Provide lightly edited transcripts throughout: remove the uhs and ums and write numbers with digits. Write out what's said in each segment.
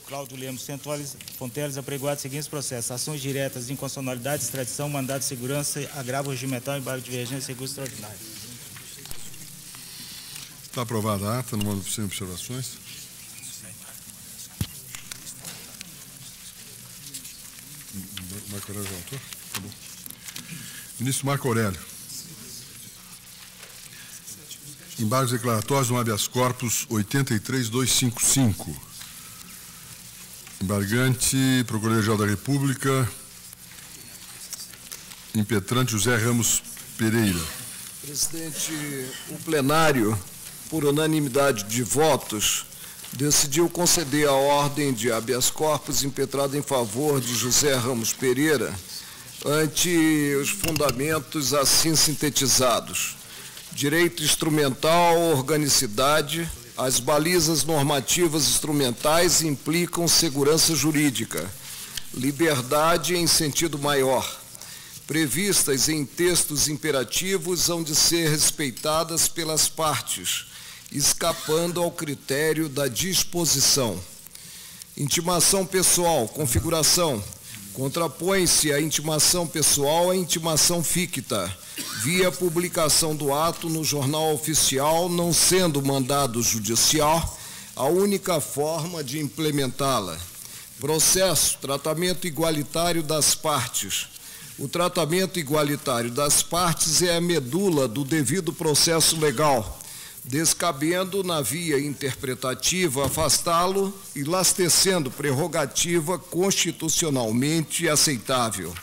Cláudio Lemos Fonteles, apregoado os seguintes processos: ações diretas, inconstitucionalidade, extradição, mandado de segurança, agravo regimental, embargo de divergência e recurso extraordinário. Está aprovada a ata, não há sem observações. Marco Aurélio, autor? Tá bom. Ministro Marco Aurélio. Embargos declaratórios no habeas corpus 83.255. Embargante, Procurador-Geral da República, impetrante José Ramos Pereira. Presidente, o plenário, por unanimidade de votos, decidiu conceder a ordem de habeas corpus impetrada em favor de José Ramos Pereira, ante os fundamentos assim sintetizados: direito instrumental, organicidade. As balizas normativas instrumentais implicam segurança jurídica, liberdade em sentido maior, previstas em textos imperativos, hão de ser respeitadas pelas partes, escapando ao critério da disposição. Intimação pessoal, configuração. Contrapõe-se a intimação pessoal à intimação ficta, via publicação do ato no Jornal Oficial, não sendo mandado judicial a única forma de implementá-la. Processo, tratamento igualitário das partes. O tratamento igualitário das partes é a medula do devido processo legal, descabendo na via interpretativa afastá-lo e lastecendo prerrogativa constitucionalmente aceitável.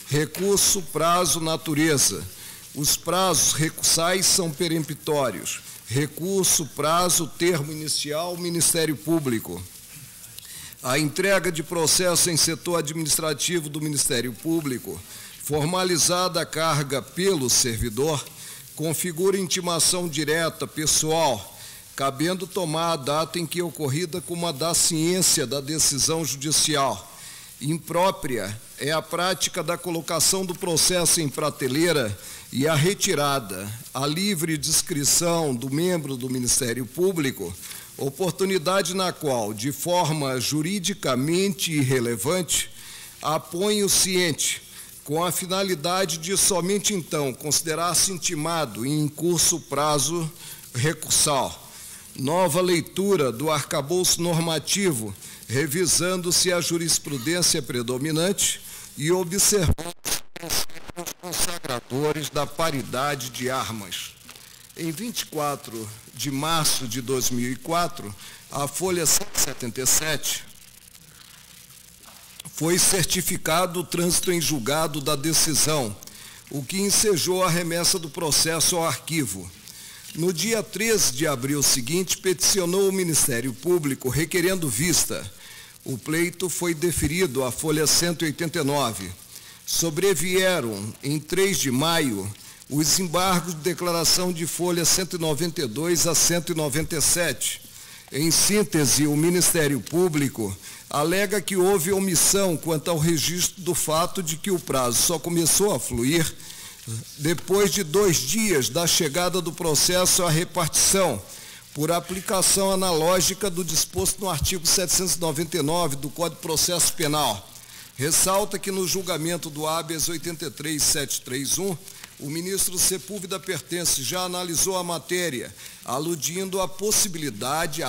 Recurso, prazo, natureza. Os prazos recursais são peremptórios. Recurso, prazo, termo inicial, Ministério Público. A entrega de processo em setor administrativo do Ministério Público, formalizada a carga pelo servidor, configura intimação direta, pessoal, cabendo tomar a data em que ocorrida como a da ciência da decisão judicial. Imprópria é a prática da colocação do processo em prateleira e a retirada, a livre discrição do membro do Ministério Público, oportunidade na qual, de forma juridicamente irrelevante, apõe o ciente, com a finalidade de somente então considerar-se intimado em curso prazo recursal. Nova leitura do arcabouço normativo, revisando-se a jurisprudência predominante e observando os consagradores da paridade de armas. Em 24 de março de 2004, a folha 177 foi certificado o trânsito em julgado da decisão, o que ensejou a remessa do processo ao arquivo. No dia 13 de abril seguinte, peticionou o Ministério Público requerendo vista. O pleito foi deferido à folha 189. Sobrevieram, em 3 de maio, os embargos de declaração de folha 192 a 197. Em síntese, o Ministério Público alega que houve omissão quanto ao registro do fato de que o prazo só começou a fluir depois de 2 dias da chegada do processo à repartição, por aplicação analógica do disposto no artigo 799 do Código de Processo Penal. Ressalta que no julgamento do habeas 83731, o ministro Sepúlveda Pertence já analisou a matéria, aludindo à possibilidade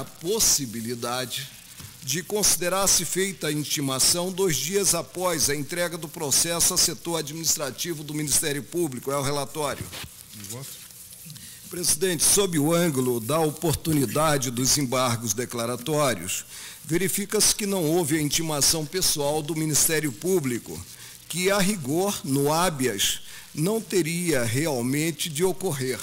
de considerar-se feita a intimação 2 dias após a entrega do processo a setor administrativo do Ministério Público. É o relatório. Presidente, sob o ângulo da oportunidade dos embargos declaratórios, verifica-se que não houve a intimação pessoal do Ministério Público, que, a rigor, no habeas, não teria realmente de ocorrer.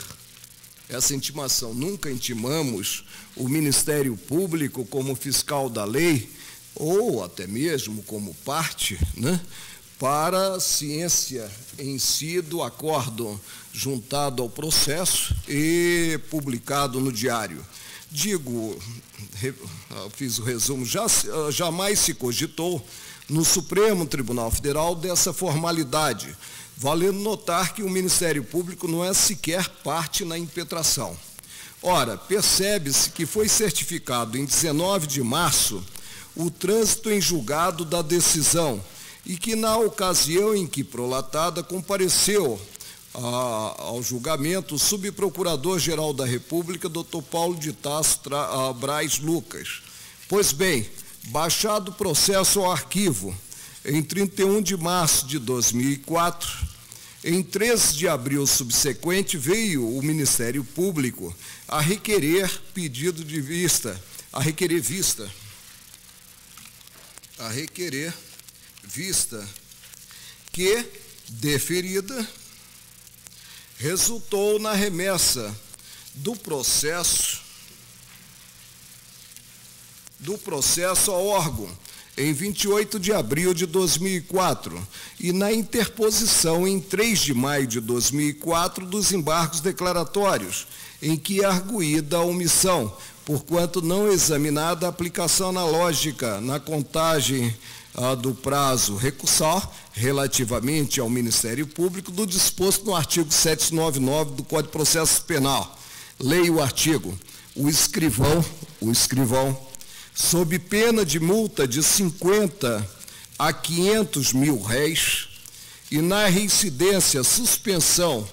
Essa intimação, nunca intimamos o Ministério Público como fiscal da lei, ou até mesmo como parte, né, para a ciência em si do acórdão juntado ao processo e publicado no diário. Digo, fiz o resumo, jamais se cogitou no Supremo Tribunal Federal dessa formalidade, valendo notar que o Ministério Público não é sequer parte na impetração. Ora, percebe-se que foi certificado em 19 de março o trânsito em julgado da decisão e que, na ocasião em que prolatada, compareceu ao julgamento o subprocurador-geral da República, Dr. Paulo de Tarso Braz Lucas. Pois bem, baixado o processo ao arquivo em 31 de março de 2004, em 13 de abril subsequente, veio o Ministério Público a requerer pedido de vista, a requerer vista que, deferida, resultou na remessa do processo ao órgão em 28 de abril de 2004 e na interposição em 3 de maio de 2004 dos embargos declaratórios, em que é arguída a omissão, porquanto não examinada a aplicação analógica na contagem do prazo recursal relativamente ao Ministério Público do disposto no artigo 799 do Código de Processo Penal. Leia o artigo. O escrivão, sob pena de multa de 50 a 500 mil réis e na reincidência suspensão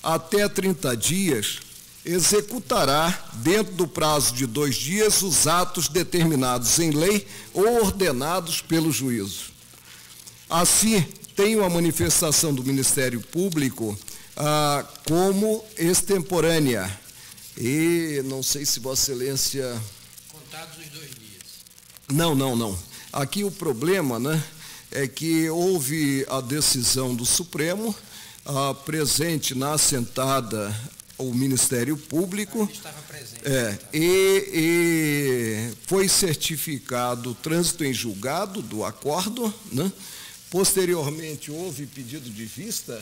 até 30 dias, executará, dentro do prazo de 2 dias, os atos determinados em lei ou ordenados pelo juízo. Assim, tem uma manifestação do Ministério Público como extemporânea. E não sei se Vossa Excelência... Contados os 2 dias. Não. Aqui o problema, né, é que houve a decisão do Supremo, presente na assentada o Ministério Público, estava presente. E foi certificado o trânsito em julgado do acordo, né? Posteriormente houve pedido de vista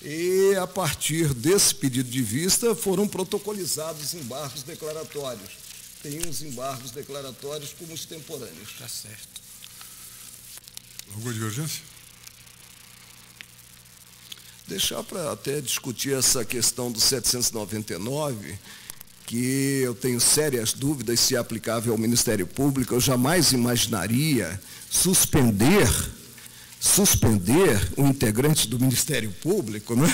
e, a partir desse pedido de vista, foram protocolizados embargos declaratórios. Tem os embargos declaratórios como extemporâneos. Está certo. Alguma divergência? Deixar para até discutir essa questão do 799, que eu tenho sérias dúvidas se é aplicável ao Ministério Público. Eu jamais imaginaria suspender o integrante do Ministério Público, né,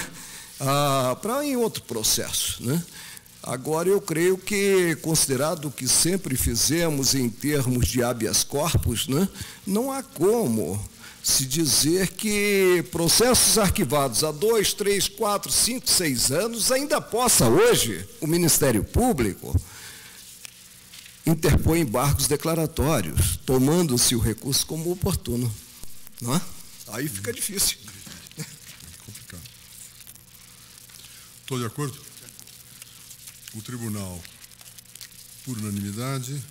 para em outro processo, né? Agora, eu creio que, considerado o que sempre fizemos em termos de habeas corpus, né, não há como se dizer que processos arquivados há 2, 3, 4, 5, 6 anos ainda possa hoje o Ministério Público interpor embargos declaratórios, tomando-se o recurso como oportuno. Não é? Aí fica difícil. É complicado. Estou de acordo? O tribunal, por unanimidade...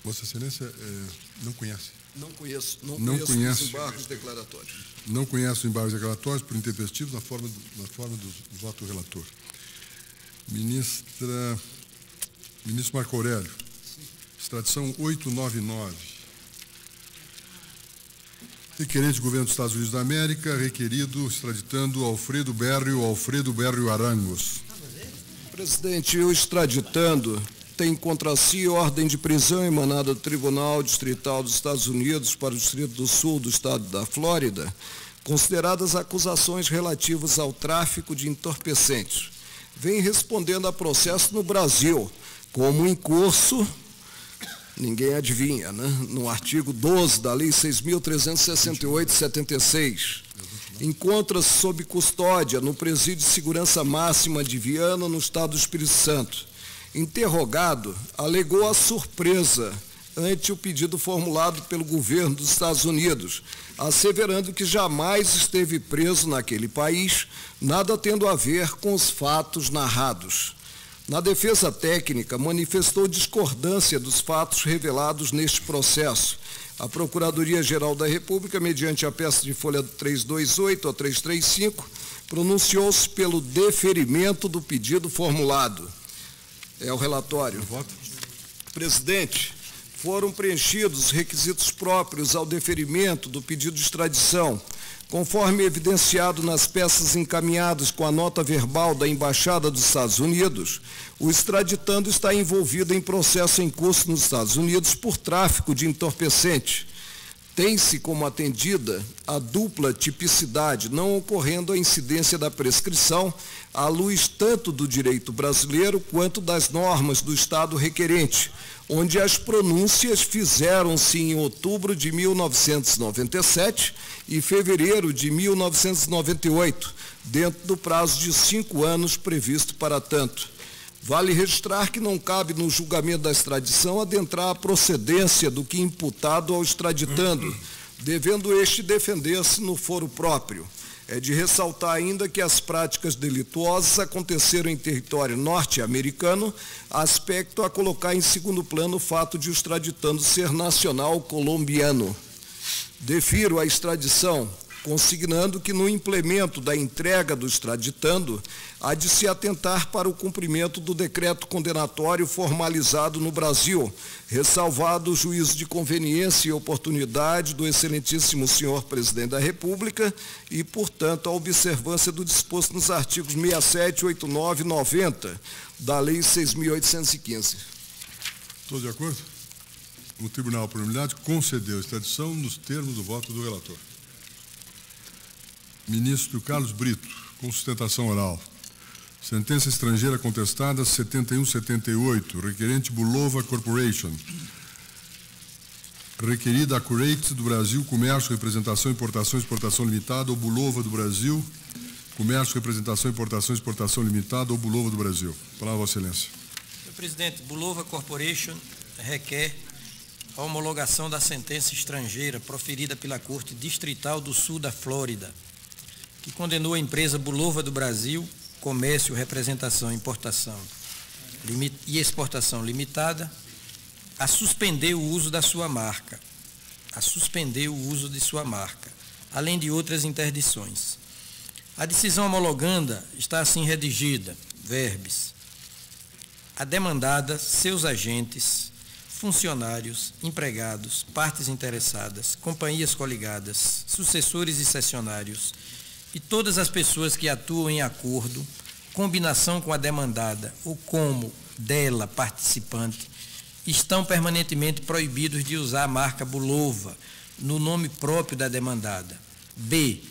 Vossa Excelência não conhece? Não conheço conhece os embargos declaratórios. Não conhece os embargos declaratórios por intempestivos na forma do voto relator. Ministro Marco Aurélio, extradição 899. Requerente do Governo dos Estados Unidos da América, requerido extraditando Alfredo Berrio Arangos. Presidente, o extraditando tem contra si ordem de prisão emanada do Tribunal Distrital dos Estados Unidos para o Distrito do Sul do Estado da Flórida, consideradas acusações relativas ao tráfico de entorpecentes. Vem respondendo a processo no Brasil, como em curso, ninguém adivinha, né? No artigo 12 da Lei 6.368/76. Encontra-se sob custódia no Presídio de Segurança Máxima de Viana, no Estado do Espírito Santo. Interrogado, alegou a surpresa ante o pedido formulado pelo governo dos Estados Unidos, asseverando que jamais esteve preso naquele país, nada tendo a ver com os fatos narrados. Na defesa técnica, manifestou discordância dos fatos revelados neste processo. A Procuradoria-Geral da República, mediante a peça de folha 328 a 335, pronunciou-se pelo deferimento do pedido formulado. É o relatório. Voto. Presidente, foram preenchidos os requisitos próprios ao deferimento do pedido de extradição, conforme evidenciado nas peças encaminhadas com a nota verbal da Embaixada dos Estados Unidos, o extraditando está envolvido em processo em curso nos Estados Unidos por tráfico de entorpecente. Tem-se como atendida a dupla tipicidade, não ocorrendo a incidência da prescrição à luz tanto do direito brasileiro quanto das normas do Estado requerente, onde as pronúncias fizeram-se em outubro de 1997 e fevereiro de 1998, dentro do prazo de 5 anos previsto para tanto. Vale registrar que não cabe no julgamento da extradição adentrar a procedência do que imputado ao extraditando, devendo este defender-se no foro próprio. É de ressaltar ainda que as práticas delituosas aconteceram em território norte-americano, aspecto a colocar em segundo plano o fato de o extraditando ser nacional colombiano. Defiro a extradição, consignando que no implemento da entrega do extraditando, há de se atentar para o cumprimento do decreto condenatório formalizado no Brasil, ressalvado o juízo de conveniência e oportunidade do excelentíssimo senhor Presidente da República e, portanto, a observância do disposto nos artigos 67, 89 e 90 da Lei 6.815. Todos de acordo? O Tribunal, por unanimidade, concedeu a extradição nos termos do voto do relator. Ministro Carlos Brito, com sustentação oral. Sentença estrangeira contestada 7178, requerente Bulova Corporation. Requerida Accurate do Brasil, Comércio, Representação, Importação, Exportação Limitada, ou Bulova do Brasil, Comércio, Representação, Importação, Exportação Limitada, ou Bulova do Brasil. Palavra, Vossa Excelência. Senhor presidente, Bulova Corporation requer a homologação da sentença estrangeira proferida pela Corte Distrital do Sul da Flórida, que condenou a empresa Bulova do Brasil, Comércio, Representação, Importação e Exportação Limitada, a suspender o uso da sua marca, além de outras interdições. A decisão homologanda está assim redigida, verbis: a demandada, seus agentes, funcionários, empregados, partes interessadas, companhias coligadas, sucessores e cessionários, e todas as pessoas que atuam em acordo, combinação com a demandada ou como dela participante, estão permanentemente proibidos de usar a marca Bulova no nome próprio da demandada. B.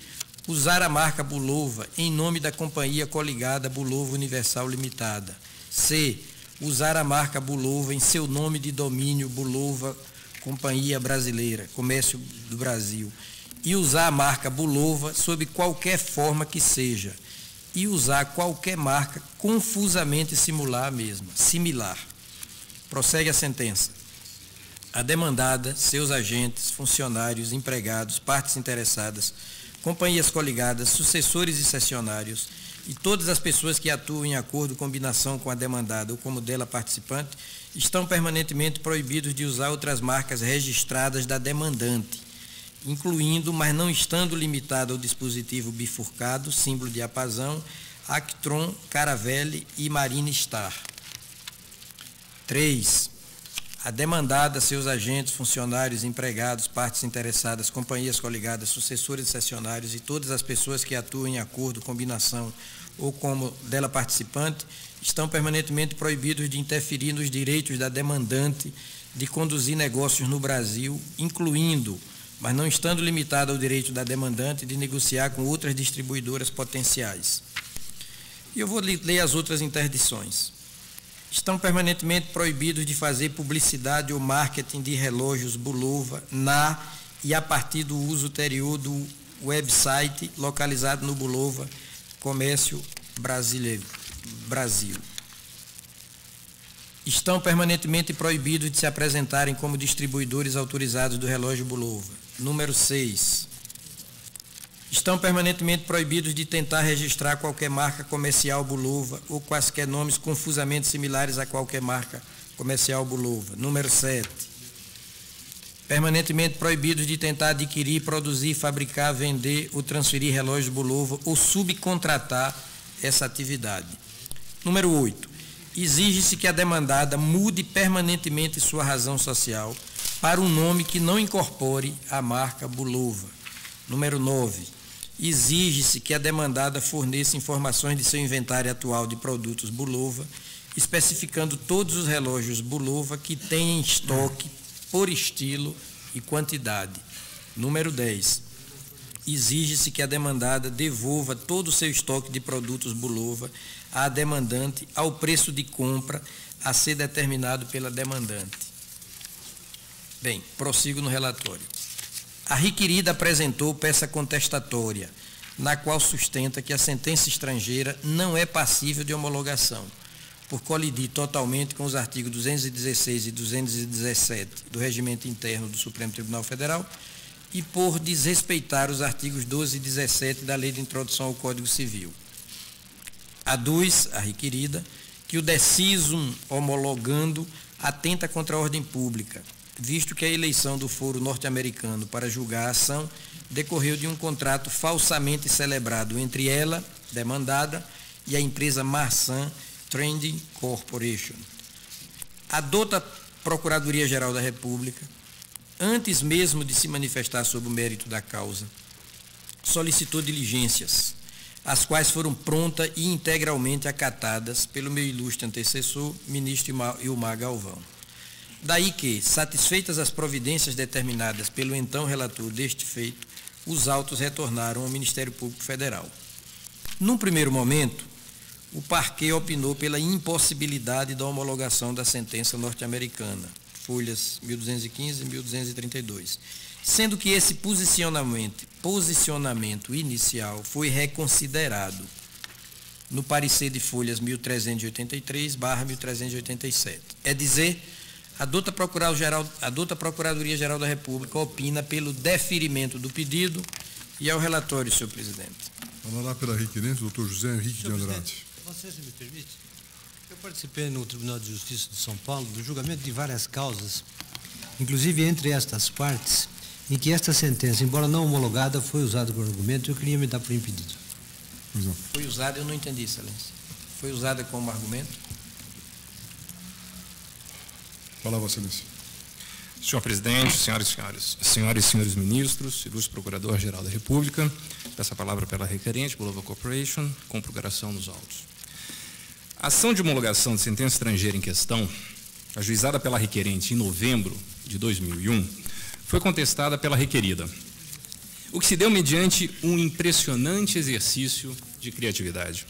Usar a marca Bulova em nome da companhia coligada Bulova Universal Limitada. C. Usar a marca Bulova em seu nome de domínio Bulova Companhia Brasileira, Comércio do Brasil, e usar a marca Bulova sob qualquer forma que seja, e usar qualquer marca confusamente similar à mesma. Prossegue a sentença. A demandada, seus agentes, funcionários, empregados, partes interessadas, companhias coligadas, sucessores e cessionários, e todas as pessoas que atuam em acordo, combinação com a demandada ou como dela participante, estão permanentemente proibidos de usar outras marcas registradas da demandante, incluindo, mas não estando limitado ao dispositivo bifurcado, símbolo de apazão, Actron, Caravelle e Marine Star. 3. A demandada, seus agentes, funcionários, empregados, partes interessadas, companhias coligadas, sucessores e cessionários e todas as pessoas que atuam em acordo, combinação ou como dela participante, estão permanentemente proibidos de interferir nos direitos da demandante de conduzir negócios no Brasil, incluindo, mas não estando limitado ao direito da demandante de negociar com outras distribuidoras potenciais. E eu vou ler as outras interdições. Estão permanentemente proibidos de fazer publicidade ou marketing de relógios Bulova na e a partir do uso ulterior do website localizado no Bulova Comércio Brasil. Estão permanentemente proibidos de se apresentarem como distribuidores autorizados do relógio Bulova. Número 6. Estão permanentemente proibidos de tentar registrar qualquer marca comercial Bulova ou quaisquer nomes confusamente similares a qualquer marca comercial Bulova. Número 7. Permanentemente proibidos de tentar adquirir, produzir, fabricar, vender ou transferir relógios Bulova ou subcontratar essa atividade. Número 8. exige-se que a demandada mude permanentemente sua razão social para um nome que não incorpore a marca Bulova. Número 9. Exige-se que a demandada forneça informações de seu inventário atual de produtos Bulova, especificando todos os relógios Bulova que tem em estoque por estilo e quantidade. Número 10. Exige-se que a demandada devolva todo o seu estoque de produtos Bulova à demandante ao preço de compra a ser determinado pela demandante. Bem, prossigo no relatório. A requerida apresentou peça contestatória, na qual sustenta que a sentença estrangeira não é passível de homologação, por colidir totalmente com os artigos 216 e 217 do Regimento Interno do Supremo Tribunal Federal e por desrespeitar os artigos 12 e 17 da Lei de Introdução ao Código Civil. Aduz a requerida que o decisum homologando atenta contra a ordem pública, visto que a eleição do foro norte-americano para julgar a ação decorreu de um contrato falsamente celebrado entre ela, demandada, e a empresa Marsan Trading Corporation. Adota a Procuradoria-Geral da República, antes mesmo de se manifestar sobre o mérito da causa, solicitou diligências, as quais foram pronta e integralmente acatadas pelo meu ilustre antecessor, ministro Ilmar Galvão. Daí que, satisfeitas as providências determinadas pelo então relator deste feito, os autos retornaram ao Ministério Público Federal. Num primeiro momento, o parquet opinou pela impossibilidade da homologação da sentença norte-americana, folhas 1215 e 1232, sendo que esse posicionamento inicial foi reconsiderado no parecer de folhas 1383/1387. É dizer, a dota Procuradoria-Geral da República opina pelo deferimento do pedido e ao relatório, senhor presidente. Falará pela requerente, doutor José Henrique de Andrade. Você me permite? Eu participei no Tribunal de Justiça de São Paulo do julgamento de várias causas, inclusive entre estas partes, em que esta sentença, embora não homologada, foi usada como argumento. Eu queria me dar por impedido. Foi usada, eu não entendi, excelência. Foi usada como argumento? Fala, Vossa Excelência. Senhor presidente, senhoras e senhores ministros, ilustre Procurador-Geral da República, peço a palavra pela requerente, Bulova Corporation, com procuração nos autos. A ação de homologação de sentença estrangeira em questão, ajuizada pela requerente em novembro de 2001, foi contestada pela requerida, o que se deu mediante um impressionante exercício de criatividade.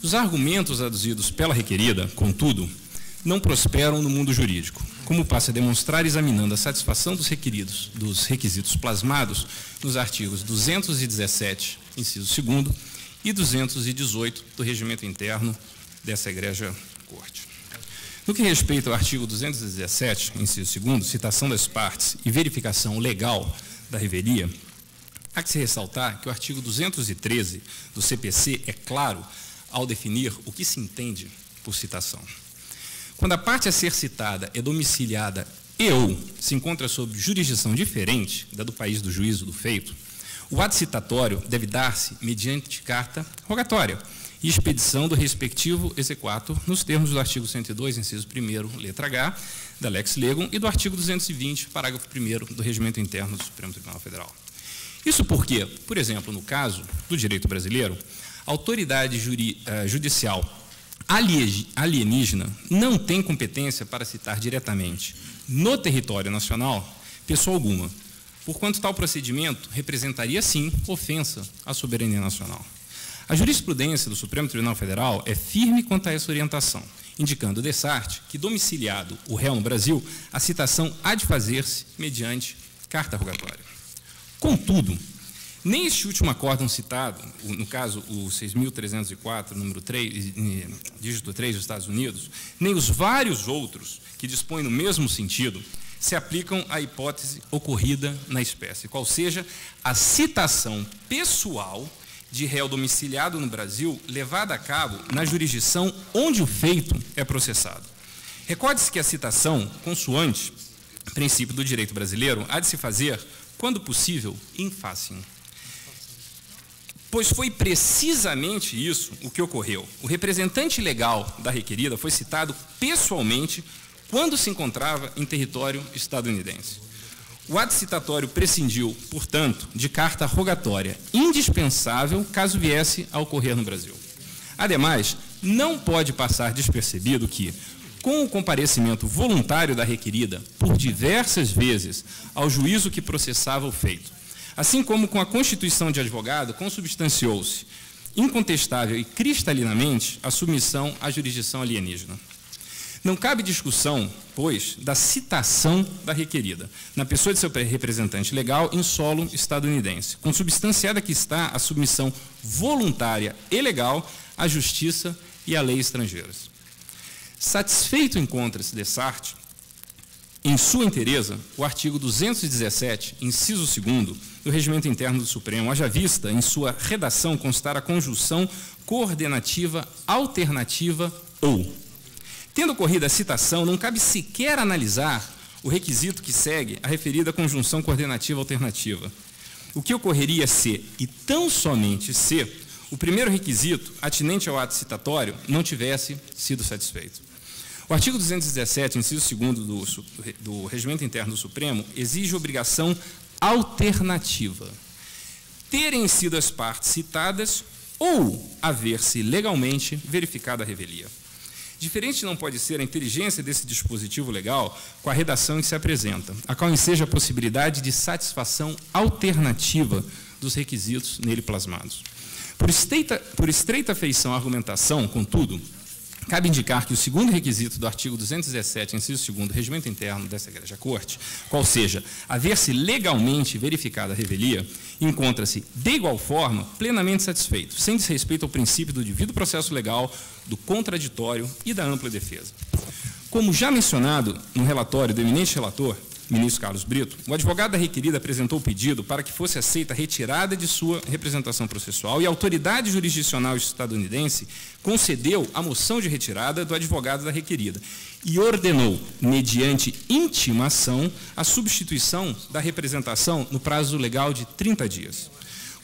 Os argumentos aduzidos pela requerida, contudo, não prosperam no mundo jurídico, como passa a demonstrar examinando a satisfação dos requisitos plasmados nos artigos 217, inciso 2º, e 218 do Regimento Interno dessa egrégia Corte. No que respeita ao artigo 217, inciso 2º, citação das partes e verificação legal da revelia, há que se ressaltar que o artigo 213 do CPC é claro ao definir o que se entende por citação. Quando a parte a ser citada é domiciliada e/ou se encontra sob jurisdição diferente da do país do juízo do feito, o ato citatório deve dar-se mediante carta rogatória e expedição do respectivo exequatur nos termos do artigo 102, inciso 1º, letra H, da Lex Legum e do artigo 220, parágrafo 1º do Regimento Interno do Supremo Tribunal Federal. Isso porque, por exemplo, no caso do direito brasileiro, a autoridade judicial alienígena não tem competência para citar diretamente no território nacional pessoa alguma, porquanto tal procedimento representaria, sim, ofensa à soberania nacional. A jurisprudência do Supremo Tribunal Federal é firme quanto a essa orientação, indicando de Sarte que, domiciliado o réu no Brasil, a citação há de fazer-se mediante carta rogatória. Contudo, nem este último acórdão citado, no caso o 6.304, número 3, dígito 3 dos Estados Unidos, nem os vários outros que dispõem no mesmo sentido, se aplicam à hipótese ocorrida na espécie, qual seja a citação pessoal de réu domiciliado no Brasil levada a cabo na jurisdição onde o feito é processado. Recorde-se que a citação, consoante princípio do direito brasileiro, há de se fazer, quando possível, in faciam. pois foi precisamente isso o que ocorreu. O representante legal da requerida foi citado pessoalmente quando se encontrava em território estadunidense. O ato citatório prescindiu, portanto, de carta rogatória indispensável caso viesse a ocorrer no Brasil. Ademais, não pode passar despercebido que, com o comparecimento voluntário da requerida por diversas vezes ao juízo que processava o feito, assim como com a constituição de advogado, consubstanciou-se incontestável e cristalinamente a submissão à jurisdição alienígena. Não cabe discussão, pois, da citação da requerida, na pessoa de seu representante legal em solo estadunidense, consubstanciada que está a submissão voluntária e legal à justiça e à lei estrangeiras. Satisfeito encontra-se Dessart, em sua inteireza, o artigo 217, inciso 2º, do Regimento Interno do Supremo, haja vista em sua redação constar a conjunção coordenativa alternativa ou. Tendo ocorrido a citação, não cabe sequer analisar o requisito que segue a referida conjunção coordenativa alternativa. O que ocorreria se, e tão somente se, o primeiro requisito, atinente ao ato citatório, não tivesse sido satisfeito. O artigo 217, inciso 2º do Regimento Interno do Supremo, exige obrigação alternativa. Terem sido as partes citadas ou haver-se legalmente verificada a revelia. Diferente não pode ser a inteligência desse dispositivo legal com a redação em que se apresenta, a qual enseja a possibilidade de satisfação alternativa dos requisitos nele plasmados. Por estreita feição à argumentação, contudo, cabe indicar que o segundo requisito do artigo 217, inciso 2º do Regimento Interno dessa Egrégia Corte, qual seja, haver-se legalmente verificada a revelia, encontra-se, de igual forma, plenamente satisfeito, sem desrespeito ao princípio do devido processo legal, do contraditório e da ampla defesa. Como já mencionado no relatório do eminente relator, ministro Carlos Brito, o advogado da requerida apresentou o pedido para que fosse aceita a retirada de sua representação processual e a autoridade jurisdicional estadunidense concedeu a moção de retirada do advogado da requerida e ordenou, mediante intimação, a substituição da representação no prazo legal de 30 dias.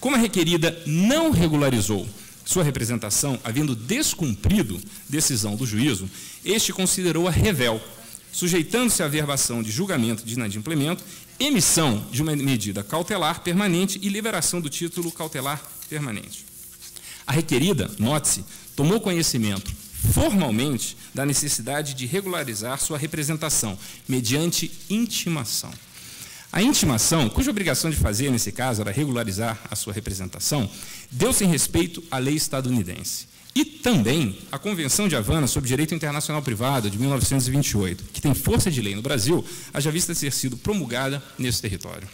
Como a requerida não regularizou sua representação, havendo descumprido decisão do juízo, este considerou-a revel, sujeitando-se à averbação de julgamento de inadimplemento, emissão de uma medida cautelar permanente e liberação do título cautelar permanente. A requerida, note-se, tomou conhecimento formalmente da necessidade de regularizar sua representação, mediante intimação. A intimação, cuja obrigação de fazer, nesse caso, era regularizar a sua representação, deu-se em respeito à lei estadunidense. E também a Convenção de Havana sobre Direito Internacional Privado, de 1928, que tem força de lei no Brasil, haja vista ter sido promulgada nesse território.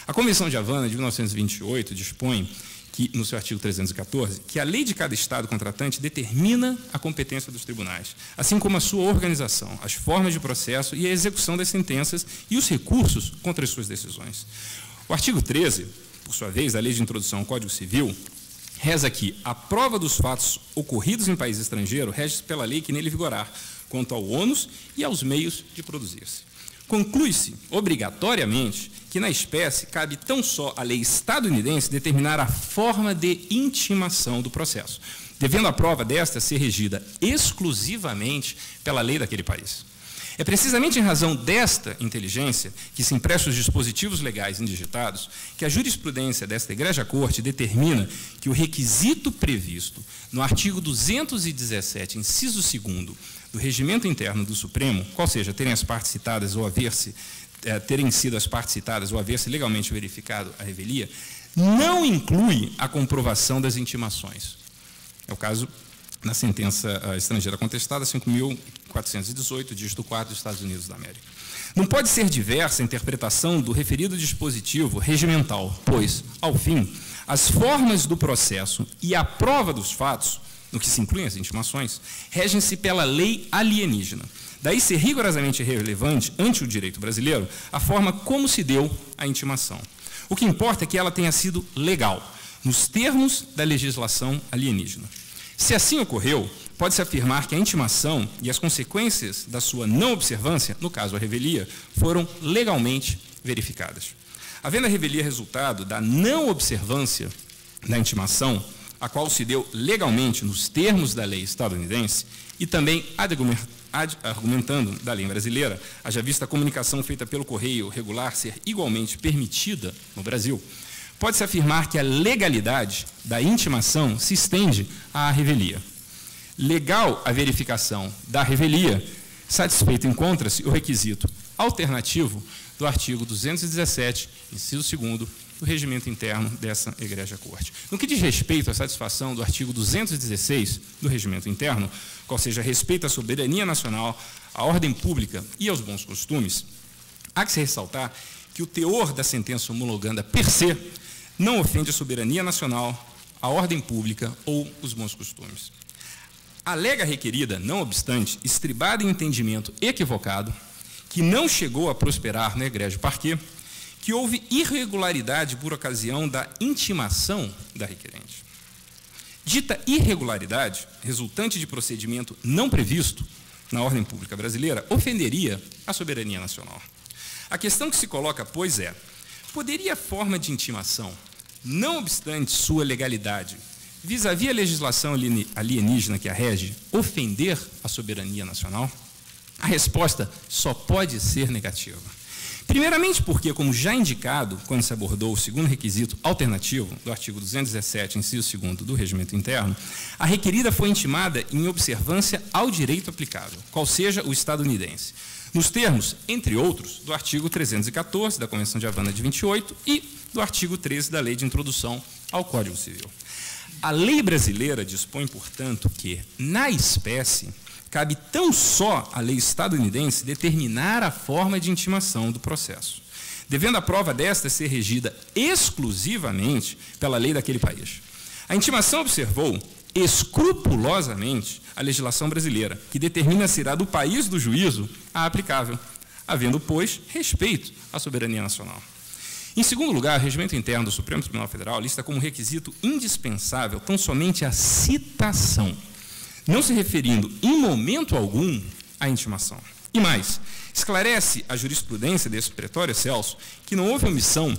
A Convenção de Havana, de 1928, dispõe, que, no seu artigo 314, que a lei de cada Estado contratante determina a competência dos tribunais, assim como a sua organização, as formas de processo e a execução das sentenças e os recursos contra as suas decisões. O artigo 13, por sua vez, da Lei de Introdução ao Código Civil, reza que a prova dos fatos ocorridos em país estrangeiro rege-se pela lei que nele vigorar, quanto ao ônus e aos meios de produzir-se. Conclui-se, obrigatoriamente, que na espécie cabe tão só à lei estadunidense determinar a forma de intimação do processo, devendo a prova desta ser regida exclusivamente pela lei daquele país. É precisamente em razão desta inteligência que se empresta os dispositivos legais indigitados que a jurisprudência desta Egrégia Corte determina que o requisito previsto no artigo 217, inciso 2º do Regimento Interno do Supremo, qual seja, terem sido as partes citadas ou haver-se legalmente verificado a revelia, não inclui a comprovação das intimações. É o caso na sentença estrangeira contestada 5.418, dígito 4 dos Estados Unidos da América. Não pode ser diversa a interpretação do referido dispositivo regimental, pois, ao fim, as formas do processo e a prova dos fatos, no que se incluem as intimações, regem-se pela lei alienígena. Daí ser rigorosamente relevante, ante o direito brasileiro, a forma como se deu a intimação. O que importa é que ela tenha sido legal, nos termos da legislação alienígena. Se assim ocorreu, pode-se afirmar que a intimação e as consequências da sua não observância, no caso a revelia, foram legalmente verificadas. Havendo a revelia resultado da não observância da intimação, a qual se deu legalmente nos termos da lei estadunidense e também argumentando da lei brasileira, haja vista a comunicação feita pelo correio regular ser igualmente permitida no Brasil, pode-se afirmar que a legalidade da intimação se estende à revelia. Legal a verificação da revelia, satisfeito encontra-se o requisito alternativo do artigo 217, inciso 2º, do regimento interno dessa egrégia corte. No que diz respeito à satisfação do artigo 216 do regimento interno, qual seja respeito à soberania nacional, à ordem pública e aos bons costumes, há que se ressaltar que o teor da sentença homologanda per se não ofende a soberania nacional, a ordem pública ou os bons costumes. A lega requerida, não obstante, estribada em entendimento equivocado, que não chegou a prosperar no egrégio parquet, que houve irregularidade por ocasião da intimação da requerente. Dita irregularidade, resultante de procedimento não previsto na ordem pública brasileira, ofenderia a soberania nacional. A questão que se coloca, pois, é: poderia a forma de intimação, não obstante sua legalidade, vis-à-vis a legislação alienígena que a rege, ofender a soberania nacional? A resposta só pode ser negativa. Primeiramente porque, como já indicado quando se abordou o segundo requisito alternativo do artigo 217, inciso 2º do regimento interno, a requerida foi intimada em observância ao direito aplicável, qual seja o estadunidense, nos termos, entre outros, do artigo 314 da Convenção de Havana de 28 e do artigo 13 da Lei de Introdução ao Código Civil. A lei brasileira dispõe, portanto, que, na espécie, cabe tão só à lei estadunidense determinar a forma de intimação do processo, devendo a prova desta ser regida exclusivamente pela lei daquele país. A intimação observou escrupulosamente a legislação brasileira, que determina ser a do país do juízo a aplicável, havendo, pois, respeito à soberania nacional. Em segundo lugar, o regimento interno do Supremo Tribunal Federal lista como requisito indispensável tão somente a citação, não se referindo em momento algum à intimação. E mais, esclarece a jurisprudência desse pretório excelso que não houve omissão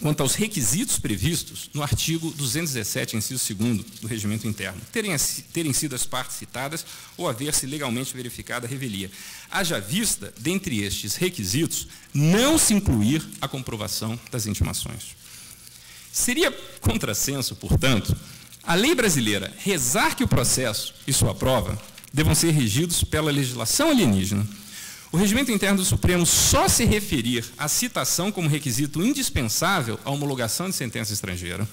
quanto aos requisitos previstos no artigo 217, inciso 2º do regimento interno, terem sido as partes citadas ou haver-se legalmente verificada a revelia. Haja vista, dentre estes requisitos, não se incluir a comprovação das intimações. Seria contrassenso, portanto, a lei brasileira rezar que o processo e sua prova devam ser regidos pela legislação alienígena, o regimento interno do Supremo só se referir à citação como requisito indispensável à homologação de sentença estrangeira,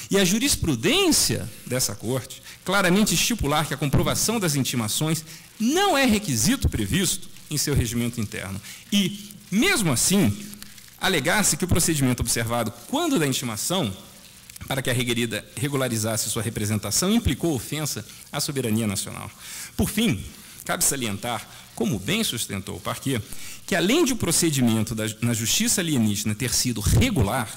e a jurisprudência dessa Corte claramente estipular que a comprovação das intimações não é requisito previsto em seu regimento interno. E, mesmo assim, alegar-se que o procedimento observado quando da intimação, para que a requerida regularizasse sua representação, implicou ofensa à soberania nacional. Por fim, cabe salientar, como bem sustentou o parquet, que além de o procedimento na justiça alienígena ter sido regular,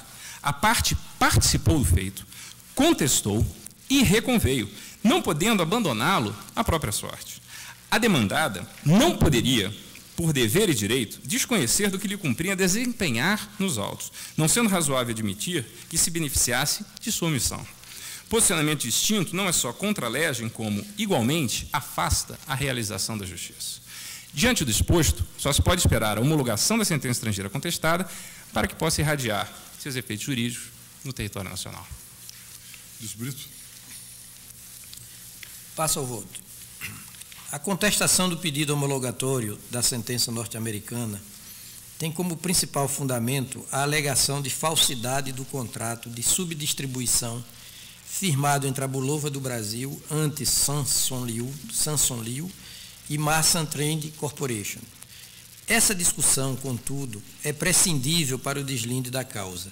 a parte participou do feito, contestou e reconveio, não podendo abandoná-lo à própria sorte. A demandada não poderia, por dever e direito, desconhecer do que lhe cumpria desempenhar nos autos, não sendo razoável admitir que se beneficiasse de sua omissão. Posicionamento distinto não é só contra a legem, como, igualmente, afasta a realização da justiça. Diante do exposto, só se pode esperar a homologação da sentença estrangeira contestada para que possa irradiar seus efeitos jurídicos no território nacional. Ministro Brito. Passo ao voto. A contestação do pedido homologatório da sentença norte-americana tem como principal fundamento a alegação de falsidade do contrato de subdistribuição firmado entre a Bulova do Brasil, ante Samson Liu e Marsan Trend Corporation. Essa discussão, contudo, é prescindível para o deslinde da causa.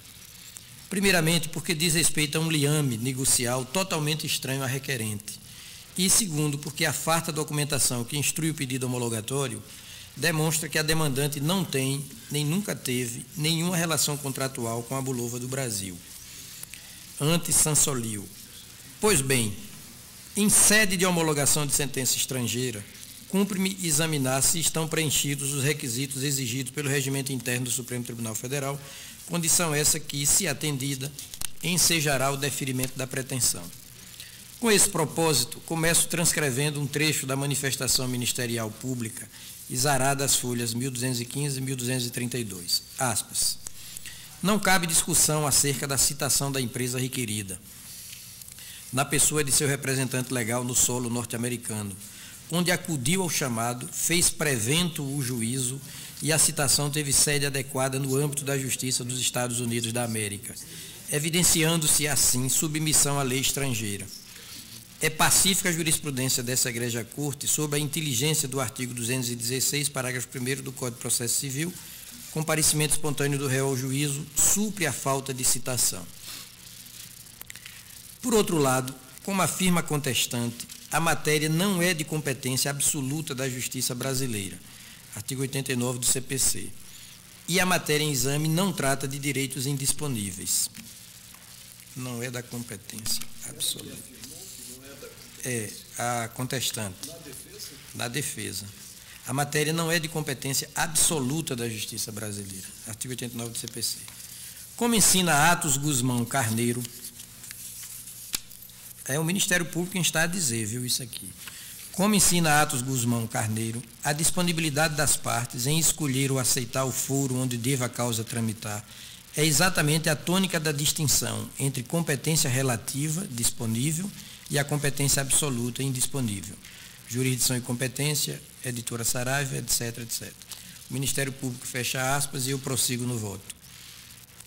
Primeiramente, porque diz respeito a um liame negocial totalmente estranho à requerente. E, segundo, porque a farta documentação que instrui o pedido homologatório demonstra que a demandante não tem, nem nunca teve, nenhuma relação contratual com a Bulova do Brasil, ante Sansoliu. Pois bem, em sede de homologação de sentença estrangeira, cumpre-me examinar se estão preenchidos os requisitos exigidos pelo regimento interno do Supremo Tribunal Federal, condição essa que, se atendida, ensejará o deferimento da pretensão. Com esse propósito, começo transcrevendo um trecho da manifestação ministerial pública, exarada às folhas 1215 e 1232. Aspas. Não cabe discussão acerca da citação da empresa requerida, na pessoa de seu representante legal no solo norte-americano, onde acudiu ao chamado, fez prevento o juízo e a citação teve sede adequada no âmbito da Justiça dos Estados Unidos da América, evidenciando-se assim submissão à lei estrangeira. É pacífica a jurisprudência dessa egrégia corte sob a inteligência do artigo 216, parágrafo 1º do Código de Processo Civil, comparecimento espontâneo do réu ao juízo supre a falta de citação. Por outro lado, como afirma a contestante, a matéria não é de competência absoluta da Justiça brasileira, artigo 89 do CPC, e a matéria em exame não trata de direitos indisponíveis. Não é da competência absoluta. É, a contestante. Na defesa. A matéria não é de competência absoluta da Justiça brasileira, artigo 89 do CPC. Como ensina Atos Guzmão Carneiro, é o Ministério Público quem está a dizer, viu, isso aqui. Como ensina Atos Guzmão Carneiro, a disponibilidade das partes em escolher ou aceitar o foro onde deva a causa tramitar é exatamente a tônica da distinção entre competência relativa, disponível, e a competência absoluta, indisponível. Jurisdição e competência, editora Saraiva, etc, etc. O Ministério Público fecha aspas e eu prossigo no voto.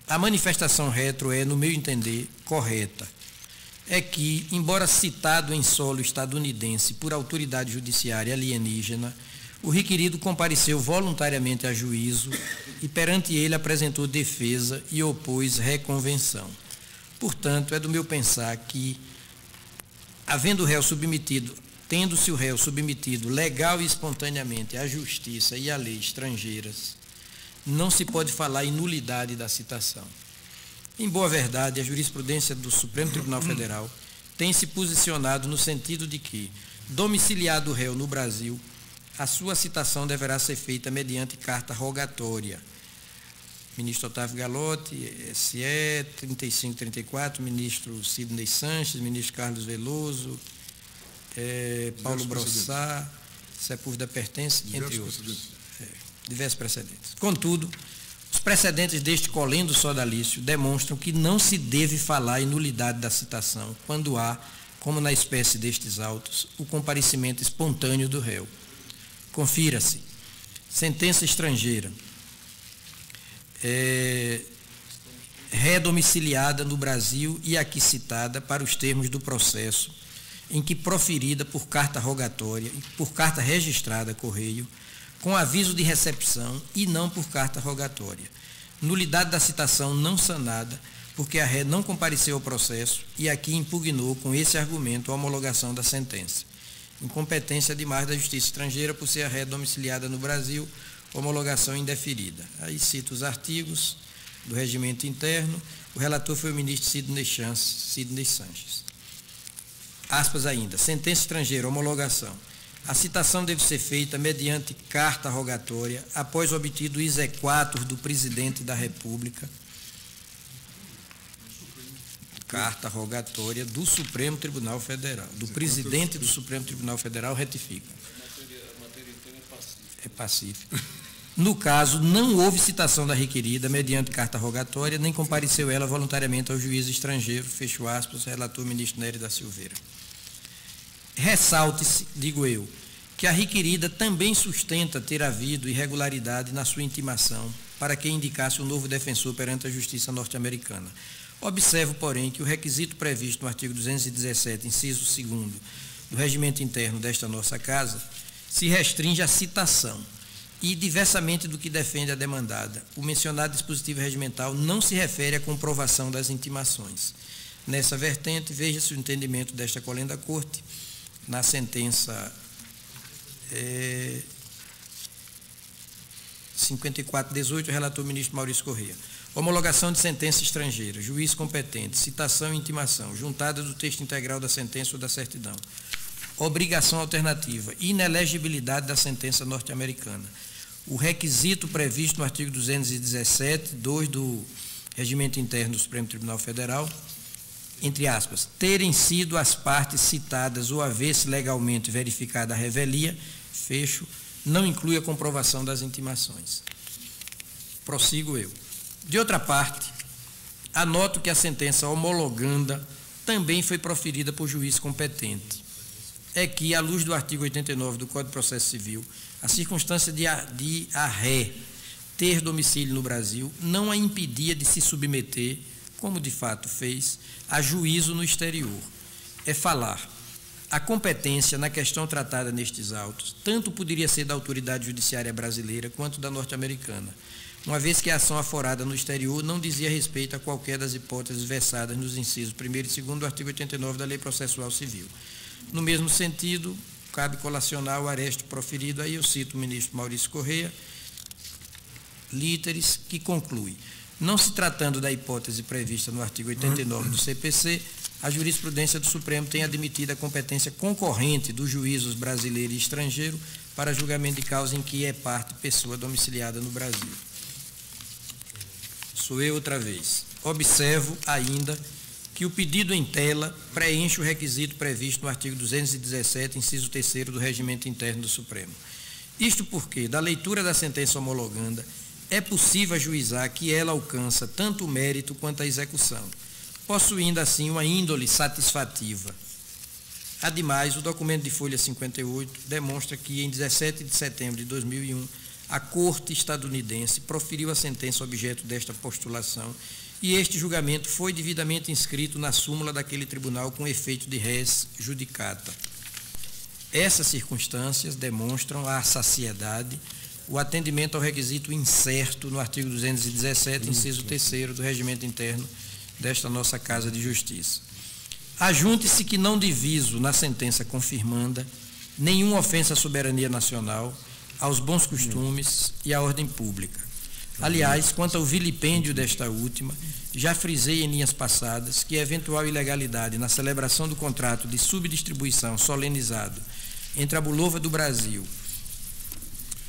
A manifestação retro é, no meu entender, correta. É que, embora citado em solo estadunidense por autoridade judiciária alienígena, o requerido compareceu voluntariamente a juízo e perante ele apresentou defesa e opôs reconvenção. Portanto, é do meu pensar que, tendo-se o réu submetido legal e espontaneamente à justiça e à lei estrangeiras, não se pode falar em nulidade da citação. Em boa verdade, a jurisprudência do Supremo Tribunal Federal tem se posicionado no sentido de que, domiciliado o réu no Brasil, a sua citação deverá ser feita mediante carta rogatória. Ministro Otávio Galotti, SE 3534, ministro Sidney Sanches, ministro Carlos Veloso, Paulo Brossá, Sepúlveda Pertence, entre outros. Diversos precedentes. Contudo, os precedentes deste colendo sodalício demonstram que não se deve falar em nulidade da citação quando há, como na espécie destes autos, o comparecimento espontâneo do réu. Confira-se. Sentença estrangeira. Redomiciliada no Brasil e aqui citada para os termos do processo, em que proferida por carta rogatória, por carta registrada correio, com aviso de recepção e não por carta rogatória. Nulidade da citação não sanada, porque a ré não compareceu ao processo e aqui impugnou com esse argumento a homologação da sentença. Incompetência demais da Justiça Estrangeira por ser a ré domiciliada no Brasil, homologação indeferida. Aí cito os artigos do regimento interno. O relator foi o ministro Sidney Sanches. Aspas ainda. Sentença estrangeira, homologação. A citação deve ser feita mediante carta rogatória, após obtido o exequatur do presidente da República. Carta rogatória do Supremo Tribunal Federal. Do presidente do Supremo Tribunal Federal, retifica. A matéria inteira é pacífica. No caso, não houve citação da requerida mediante carta rogatória, nem compareceu ela voluntariamente ao juiz estrangeiro, fecho aspas, relator ministro Nery da Silveira. Ressalte-se, digo eu, que a requerida também sustenta ter havido irregularidade na sua intimação para que indicasse um novo defensor perante a justiça norte-americana. Observo, porém, que o requisito previsto no artigo 217, inciso 2º, do regimento interno desta nossa Casa, se restringe à citação e, diversamente do que defende a demandada, o mencionado dispositivo regimental não se refere à comprovação das intimações. Nessa vertente, veja-se o entendimento desta colenda corte na sentença 5418, relator ministro Maurício Corrêa. Homologação de sentença estrangeira, juiz competente, citação e intimação, juntada do texto integral da sentença ou da certidão. Obrigação alternativa, inelegibilidade da sentença norte-americana. O requisito previsto no artigo 217, 2 do Regimento Interno do Supremo Tribunal Federal, entre aspas, terem sido as partes citadas ou haver-se legalmente verificada a revelia, fecho, não inclui a comprovação das intimações. Prossigo eu. De outra parte, anoto que a sentença homologanda também foi proferida por juiz competente. É que, à luz do artigo 89 do Código de Processo Civil, a circunstância de a ré ter domicílio no Brasil não a impedia de se submeter, como de fato fez, a juízo no exterior. É falar. A competência na questão tratada nestes autos tanto poderia ser da autoridade judiciária brasileira quanto da norte-americana, uma vez que a ação aforada no exterior não dizia respeito a qualquer das hipóteses versadas nos incisos 1º e 2º do artigo 89 da Lei Processual Civil. No mesmo sentido, cabe colacionar o aresto proferido, aí eu cito o ministro Maurício Correia, literis, que conclui: não se tratando da hipótese prevista no artigo 89 do CPC, a jurisprudência do Supremo tem admitido a competência concorrente dos juízos brasileiro e estrangeiro para julgamento de causa em que é parte pessoa domiciliada no Brasil. Sou eu outra vez. Observo ainda que o pedido em tela preenche o requisito previsto no artigo 217, inciso 3º do Regimento Interno do Supremo. Isto porque, da leitura da sentença homologanda, é possível ajuizar que ela alcança tanto o mérito quanto a execução, possuindo assim uma índole satisfativa. Ademais, o documento de folha 58 demonstra que, em 17 de setembro de 2001, a Corte estadunidense proferiu a sentença objeto desta postulação e este julgamento foi devidamente inscrito na súmula daquele tribunal com efeito de res judicata. Essas circunstâncias demonstram à saciedade o atendimento ao requisito incerto no artigo 217, inciso 3º do Regimento Interno desta nossa Casa de Justiça. Ajunte-se que não diviso na sentença confirmanda nenhuma ofensa à soberania nacional, aos bons costumes e à ordem pública. Aliás, quanto ao vilipêndio desta última, já frisei em linhas passadas que a eventual ilegalidade na celebração do contrato de subdistribuição solenizado entre a Bulova do Brasil,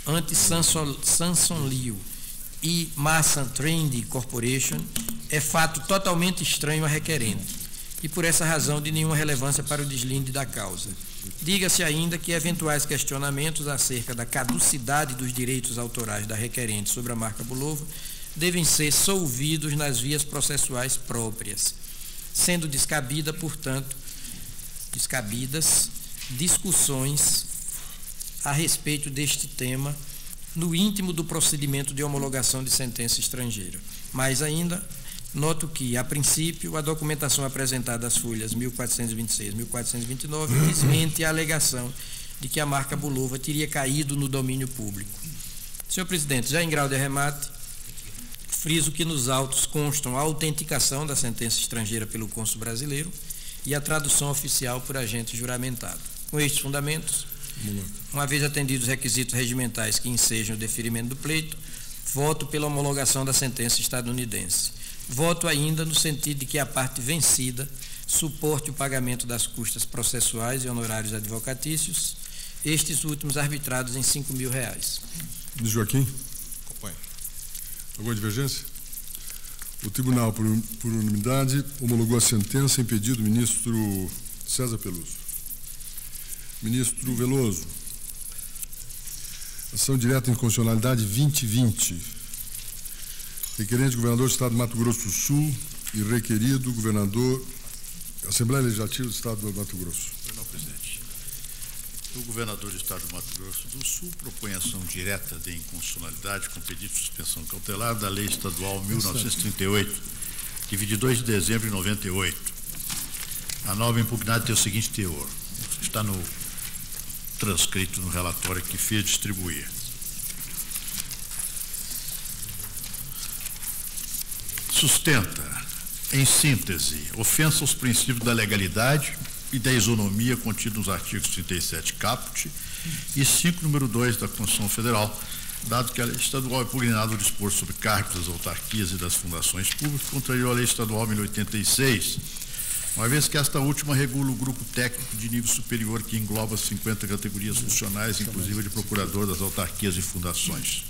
Anti-Samson Liu e Massa Trend Corporation é fato totalmente estranho a requerente e, por essa razão, de nenhuma relevância para o deslinde da causa. Diga-se ainda que eventuais questionamentos acerca da caducidade dos direitos autorais da requerente sobre a marca Bulova devem ser solvidos nas vias processuais próprias, sendo descabidas discussões a respeito deste tema no íntimo do procedimento de homologação de sentença estrangeira. Mais ainda, noto que, a princípio, a documentação apresentada às folhas 1426 e 1429 desmente a alegação de que a marca Bulova teria caído no domínio público. Senhor presidente, já em grau de arremate, friso que nos autos constam a autenticação da sentença estrangeira pelo cônsul brasileiro e a tradução oficial por agente juramentado. Com estes fundamentos, uma vez atendidos os requisitos regimentais que ensejam o deferimento do pleito, voto pela homologação da sentença estadunidense. Voto ainda no sentido de que a parte vencida suporte o pagamento das custas processuais e honorários advocatícios, estes últimos arbitrados em R$5.000. Ministro Joaquim? Acompanho. Alguma divergência? O tribunal, por unanimidade, homologou a sentença em pedido do ministro César Peluso. Ministro Veloso. Ação direta em inconstitucionalidade 2020. Requerente governador do Estado do Mato Grosso do Sul e requerido governador Assembleia Legislativa do Estado do Mato Grosso. Não, presidente. O governador do Estado do Mato Grosso do Sul propõe ação direta de inconstitucionalidade com pedido de suspensão cautelar da Lei Estadual 1938, de 22 de dezembro de 98. A nova impugnada tem o seguinte teor. Está transcrito no relatório que fiz distribuir. Sustenta, em síntese, ofensa aos princípios da legalidade e da isonomia contidos nos artigos 37 caput e 5, número 2 da Constituição Federal, dado que a lei estadual é impugnada ao dispor sobre cargos das autarquias e das fundações públicas, contrariou a lei estadual 1086, uma vez que esta última regula o grupo técnico de nível superior que engloba 50 categorias funcionais, inclusive de procurador das autarquias e fundações.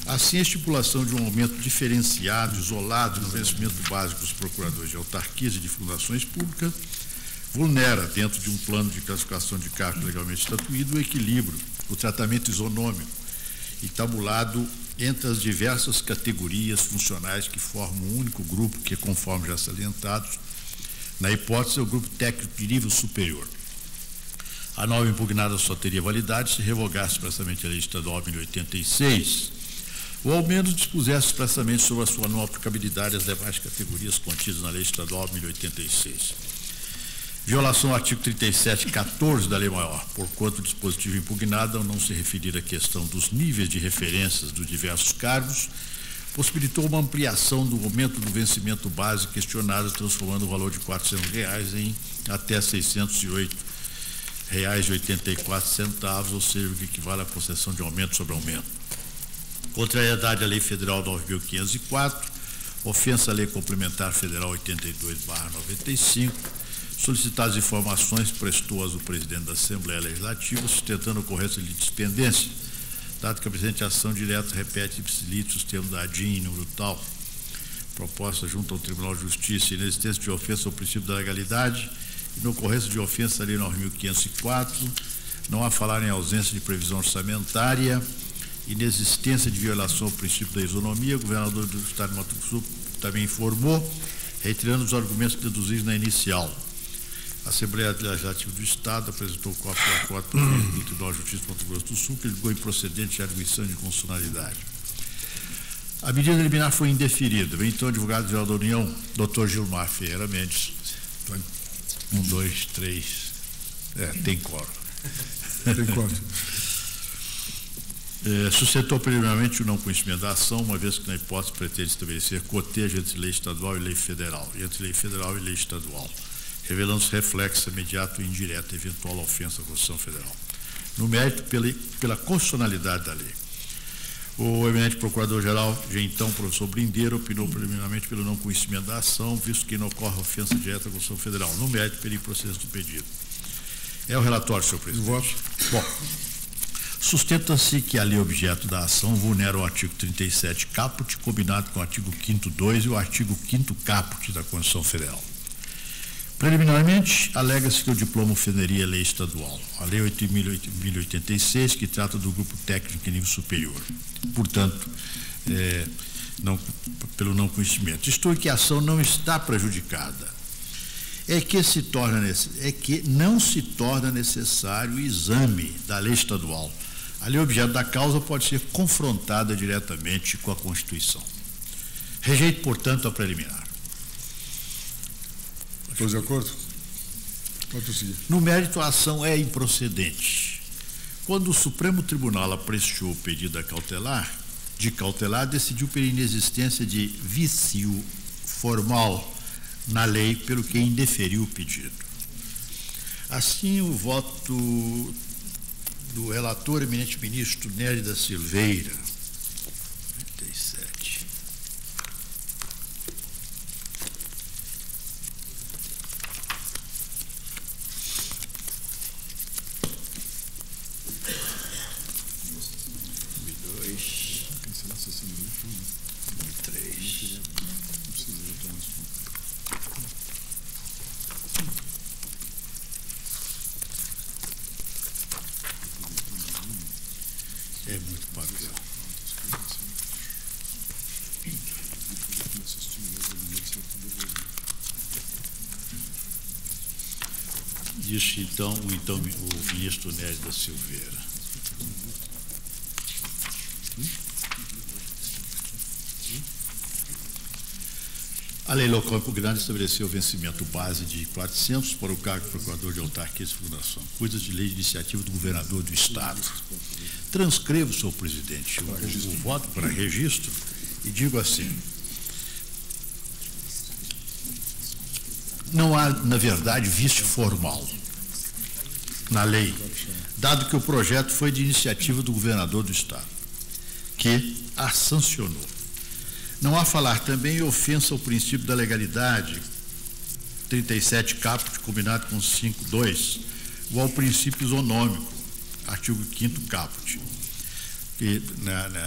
Assim, a estipulação de um aumento diferenciado, isolado no vencimento básico dos procuradores de autarquias e de fundações públicas vulnera, dentro de um plano de classificação de cargos legalmente estatuído, o equilíbrio, o tratamento isonômico e tabulado entre as diversas categorias funcionais que formam um único grupo, que, conforme já salientados, na hipótese, é o grupo técnico de nível superior. A norma impugnada só teria validade se revogasse expressamente a Lei Estadual 1086, ou ao menos dispusesse expressamente sobre a sua não aplicabilidade às demais categorias contidas na Lei Estadual 1086. Violação ao artigo 3714 da Lei Maior, porquanto o dispositivo impugnado, ao não se referir à questão dos níveis de referências dos diversos cargos, possibilitou uma ampliação do aumento do vencimento base questionado, transformando o valor de R$ 400 em até R$ 608,84, ou seja, o que equivale à concessão de aumento sobre aumento. Contrariedade à Lei Federal 9.504, ofensa à Lei Complementar Federal 82/95, solicitadas informações, prestou-as o presidente da Assembleia Legislativa, sustentando a ocorrência de litispendência, dado que a presente ação direta repete ipsilite os termos da ADIM, número tal, proposta junto ao Tribunal de Justiça, inexistência de ofensa ao princípio da legalidade e na ocorrência de ofensa à Lei 9.504, não há falar em ausência de previsão orçamentária, inexistência de violação ao princípio da isonomia. O governador do Estado de Mato Grosso também informou, retirando os argumentos deduzidos na inicial. A Assembleia Legislativa do Estado apresentou cópia do acordo do Tribunal de Justiça de Mato Grosso do Sul, que ligou improcedente de arguição de inconstitucionalidade. A medida liminar foi indeferida. Vem então o advogado-geral da União, Dr. Gilmar Ferreira Mendes. 1, 2, 3. Tem quórum. Tem quórum. Sustentou preliminarmente o não conhecimento da ação, uma vez que, na hipótese, pretende estabelecer cotejo entre lei estadual e lei federal, e entre lei federal e lei estadual, revelando-se reflexo imediato e indireto eventual ofensa à Constituição Federal. No mérito, pela constitucionalidade da lei. O eminente Procurador-Geral, então, professor Brindeiro, opinou preliminarmente pelo não conhecimento da ação, visto que não ocorre ofensa direta à Constituição Federal. No mérito, pelo improcedência do pedido. É o relatório, senhor presidente. Voto. Bom, sustenta-se que a lei objeto da ação vulnera o artigo 37 caput, combinado com o artigo 5º 2 e o artigo 5º caput da Constituição Federal. Preliminarmente, alega-se que o diploma ofenderia a lei estadual, a Lei 8.086, que trata do grupo técnico em nível superior. Portanto, pelo não conhecimento. Isto é que a ação não está prejudicada. É que não se torna necessário o exame da lei estadual. A lei objeto da causa pode ser confrontada diretamente com a Constituição. Rejeito, portanto, a preliminar. Todos de acordo? Pode prosseguir. No mérito, a ação é improcedente. Quando o Supremo Tribunal apreciou o pedido de cautelar, decidiu pela inexistência de vício formal na lei, pelo que indeferiu o pedido. Assim, o voto do relator eminente ministro Nery da Silveira, 37. É muito papel. Disse então o ministro Nery da Silveira. A lei local impugnada estabeleceu o vencimento base de 400 para o cargo de procurador de autarquia e fundação, coisas de lei de iniciativa do governador do Estado. Transcrevo, senhor presidente, o voto para registro e digo assim: não há, na verdade, vício formal na lei, dado que o projeto foi de iniciativa do governador do Estado, que a sancionou. Não há falar também em ofensa ao princípio da legalidade, 37 caput, combinado com 5.2, ou ao princípio isonômico, artigo 5º caput. E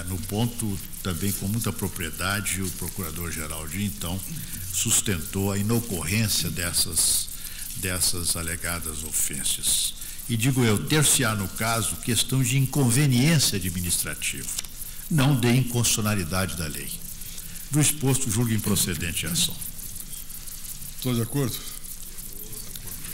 no ponto, também com muita propriedade, o procurador-geral de então sustentou a inocorrência dessas alegadas ofensas. E digo eu, ter-se-á no caso questão de inconveniência administrativa, não de inconstitucionalidade da lei. Do exposto, julgo improcedente a ação. Todos de acordo?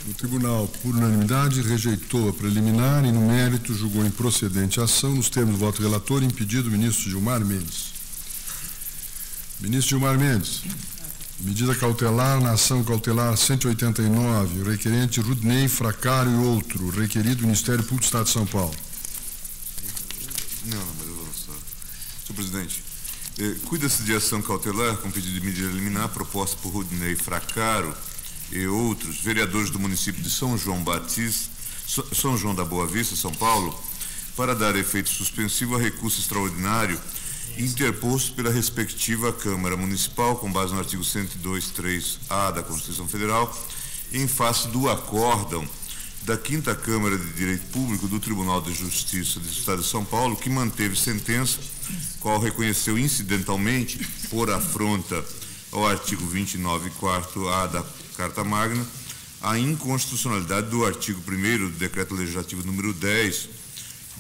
O tribunal, por unanimidade, rejeitou a preliminar e, no mérito, julgou improcedente a ação nos termos do voto relator, impedido o ministro Gilmar Mendes. Ministro Gilmar Mendes, medida cautelar na ação cautelar 189, o requerente Rudney Fracaro e outro, requerido Ministério Público do Estado de São Paulo. Não, mas eu vou lançar. Senhor presidente, cuida-se de ação cautelar com pedido de medida liminar proposta por Rudney Fracaro e outros vereadores do município de São João da Boa Vista, São Paulo, para dar efeito suspensivo a recurso extraordinário interposto pela respectiva Câmara Municipal, com base no artigo 102.3a da Constituição Federal, em face do acórdão da 5ª Câmara de Direito Público do Tribunal de Justiça do Estado de São Paulo, que manteve sentença, qual reconheceu incidentalmente, por afronta ao artigo 29.4a da Carta Magna, a inconstitucionalidade do artigo 1º do Decreto Legislativo número 10,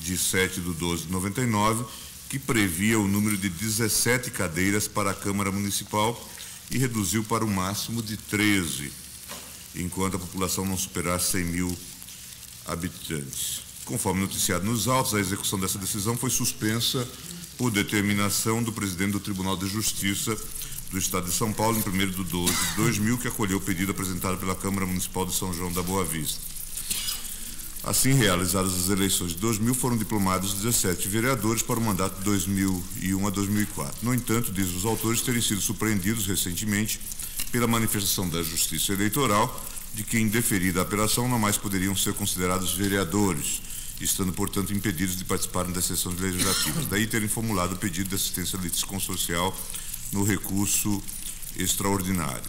de 7/12/99, que previa o número de 17 cadeiras para a Câmara Municipal e reduziu para o máximo de 13, enquanto a população não superar 100 mil habitantes. Conforme noticiado nos autos, a execução dessa decisão foi suspensa por determinação do presidente do Tribunal de Justiça do Estado de São Paulo, em 1º/12/2000, que acolheu o pedido apresentado pela Câmara Municipal de São João da Boa Vista. Assim, realizadas as eleições de 2000, foram diplomados 17 vereadores para o mandato de 2001 a 2004. No entanto, diz os autores terem sido surpreendidos recentemente pela manifestação da Justiça Eleitoral de que, indeferida a apelação, não mais poderiam ser considerados vereadores, estando, portanto, impedidos de participarem das sessões legislativas. Daí terem formulado o pedido de assistência litisconsorcial no recurso extraordinário.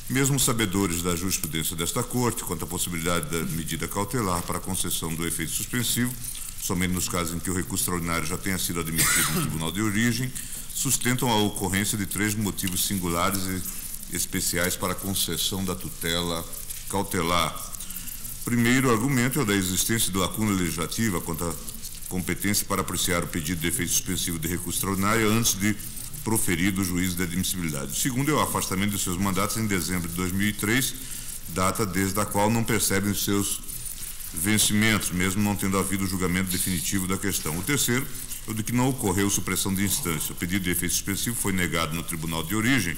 Mesmo sabedores da jurisprudência desta Corte quanto à possibilidade da medida cautelar para a concessão do efeito suspensivo, somente nos casos em que o recurso extraordinário já tenha sido admitido no tribunal de origem, sustentam a ocorrência de 3 motivos singulares e especiais para a concessão da tutela cautelar. Primeiro argumento é o da existência de lacuna legislativa quanto à competência para apreciar o pedido de efeito suspensivo de recurso extraordinário antes de proferido o juízo de admissibilidade. O segundo é o afastamento dos seus mandatos em dezembro de 2003, data desde a qual não percebem os seus vencimentos, mesmo não tendo havido o julgamento definitivo da questão. O terceiro é o de que não ocorreu supressão de instância. O pedido de efeito suspensivo foi negado no tribunal de origem,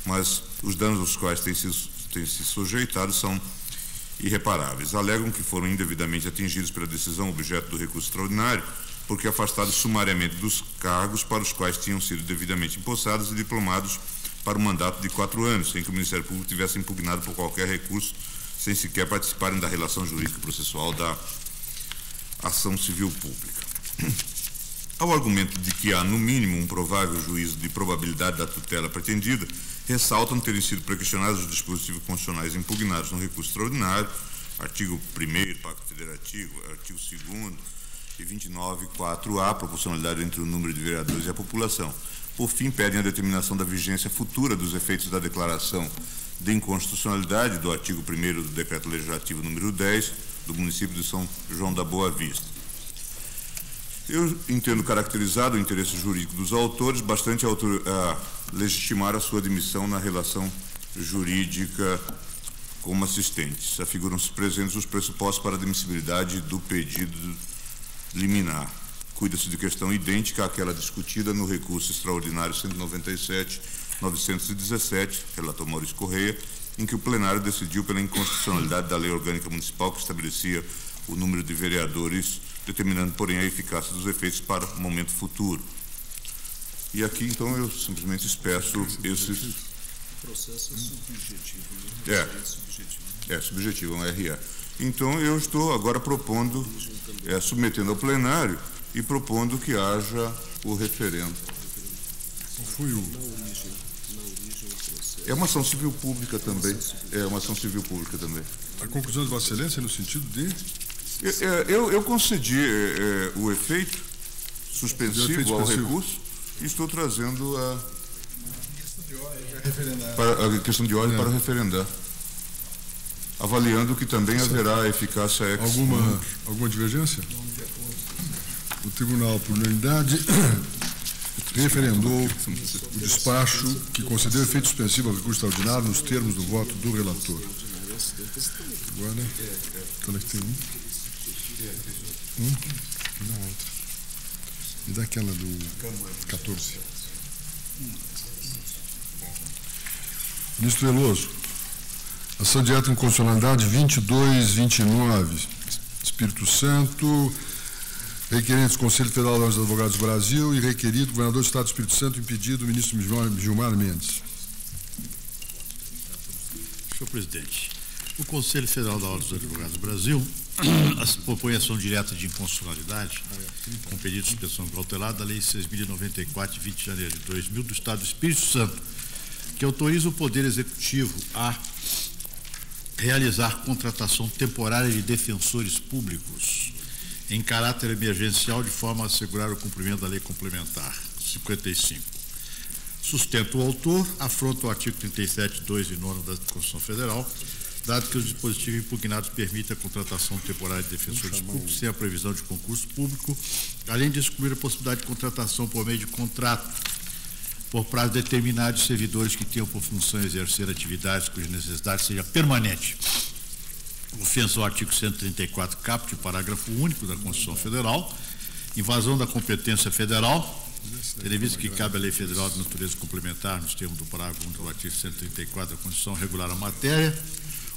mas os danos aos quais têm se sujeitado são irreparáveis. Alegam que foram indevidamente atingidos pela decisão objeto do recurso extraordinário, porque afastados sumariamente dos cargos para os quais tinham sido devidamente empossados e diplomados para um mandato de 4 anos, sem que o Ministério Público tivesse impugnado por qualquer recurso, sem sequer participarem da relação jurídica processual da ação civil pública. Ao argumento de que há, no mínimo, um provável juízo de probabilidade da tutela pretendida, ressaltam terem sido prequestionados os dispositivos constitucionais impugnados no recurso extraordinário, artigo 1º, Pacto Federativo, artigo 2º, e 29.4a, proporcionalidade entre o número de vereadores e a população. Por fim, pedem a determinação da vigência futura dos efeitos da declaração de inconstitucionalidade do artigo 1º do Decreto Legislativo número 10 do município de São João da Boa Vista. Eu entendo caracterizado o interesse jurídico dos autores bastante a legitimar a sua admissão na relação jurídica como assistentes. Afiguram-se presentes os pressupostos para a admissibilidade do pedido liminar. Cuida-se de questão idêntica àquela discutida no recurso extraordinário 197/917, relator Maurício Correia, em que o plenário decidiu pela inconstitucionalidade da lei orgânica municipal que estabelecia o número de vereadores, determinando, porém, a eficácia dos efeitos para o momento futuro. E aqui, então, eu simplesmente expresso esses... O processo é subjetivo, né? É subjetivo, é um RE. Então, eu estou agora propondo, submetendo ao plenário e propondo que haja o referendo. É uma ação civil pública também. É uma ação civil pública também. A conclusão de Vossa Excelência é no sentido de... Eu concedi o efeito suspensivo ao recurso e estou trazendo a questão de ordem para referendar, avaliando que também haverá eficácia ex nunc. Alguma divergência? O Tribunal, por unanimidade, referendou o despacho que concedeu efeito suspensivo ao recurso extraordinário nos termos do voto do relator. Agora, qual é que tem Na outra. E daquela do 14. Ministro Veloso, ação direta de inconstitucionalidade 2229, Espírito Santo, requerentes do Conselho Federal da Ordem dos Advogados do Brasil e requerido governador do Estado do Espírito Santo, impedido o ministro Gilmar Mendes. Senhor presidente, o Conselho Federal da Ordem dos Advogados do Brasil propõe ação direta de inconstitucionalidade com pedido de suspensão cautelar da Lei 6.094, de 20 de janeiro de 2000, do Estado do Espírito Santo, que autoriza o Poder Executivo a realizar contratação temporária de defensores públicos em caráter emergencial de forma a assegurar o cumprimento da Lei Complementar 55. Sustenta o autor, afronta o artigo 37, 2 e 9 da Constituição Federal, dado que os dispositivos impugnados permitem a contratação temporária de defensores públicos sem a previsão de concurso público, além de excluir a possibilidade de contratação por meio de contrato por prazo determinado de servidores que tenham por função exercer atividades cuja necessidade seja permanente. Ofensa ao artigo 134 caput, parágrafo único da Constituição Federal, invasão da competência federal, tendo em vista que cabe à lei federal de natureza complementar, nos termos do parágrafo 1 do artigo 134 da Constituição, regular a matéria,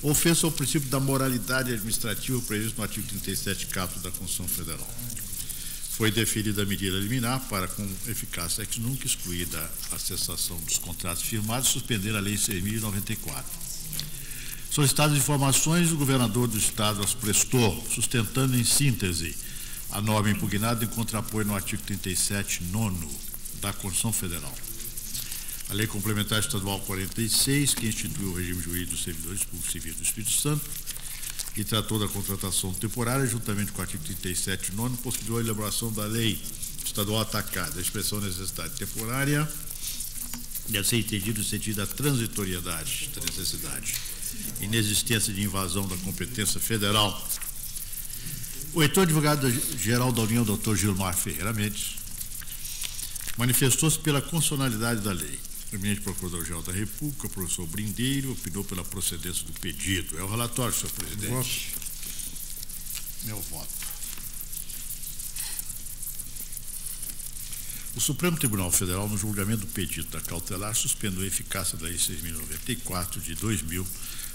ofensa ao princípio da moralidade administrativa previsto no artigo 37 caput da Constituição Federal. Foi deferida a medida liminar para, com eficácia ex nunc, excluída a cessação dos contratos firmados e suspender a Lei 6.094. Solicitadas informações, o governador do Estado as prestou, sustentando em síntese a norma impugnada em contraponto no artigo 37, 9º da Constituição Federal. A Lei Complementar Estadual 46, que instituiu o regime jurídico dos servidores públicos civis do Espírito Santo e tratou da contratação temporária, juntamente com o artigo 37, 9º, possibilitou a elaboração da Lei Estadual atacada. A expressão necessidade temporária deve ser entendida no sentido da transitoriedade da necessidade, inexistência de invasão da competência federal. O reitor advogado-geral da União, Dr. Gilmar Ferreira Mendes, manifestou-se pela constitucionalidade da lei. O eminente Procurador-Geral da República, o professor Brindeiro, opinou pela procedência do pedido. É o relatório, senhor presidente. Meu voto. O Supremo Tribunal Federal, no julgamento do pedido da cautelar, suspendeu a eficácia da Lei 6.094, de 2000,